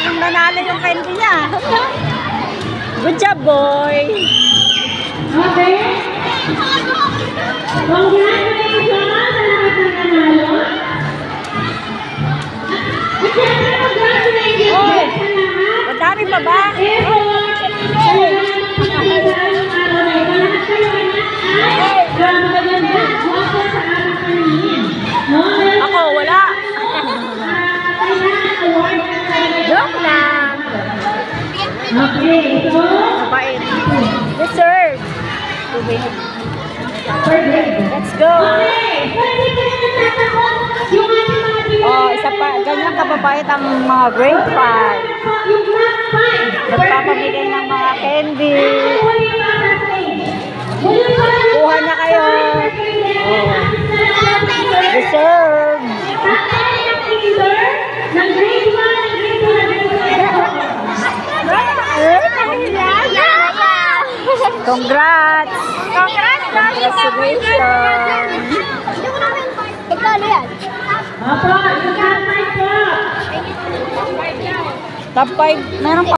yung nanalo yung candy niya. Good job, boy. Okay. Congratulations sa lahat ng nanalo. At syempre, congratulations sa lahat. Madami pa ba? Ako, wala. Joke lang. Okay, so Mabait. Deserve. Let's go. Oh, isa pa. Ganyan kababait ang mga grade 5. Nagpapamigay ng mga candy. Kuha na kayo. Oh. Deserve. Congrats! Congrats! Congratulations! Ikaw yan. Opo, yung top 5 po. Top 5. Meron pa.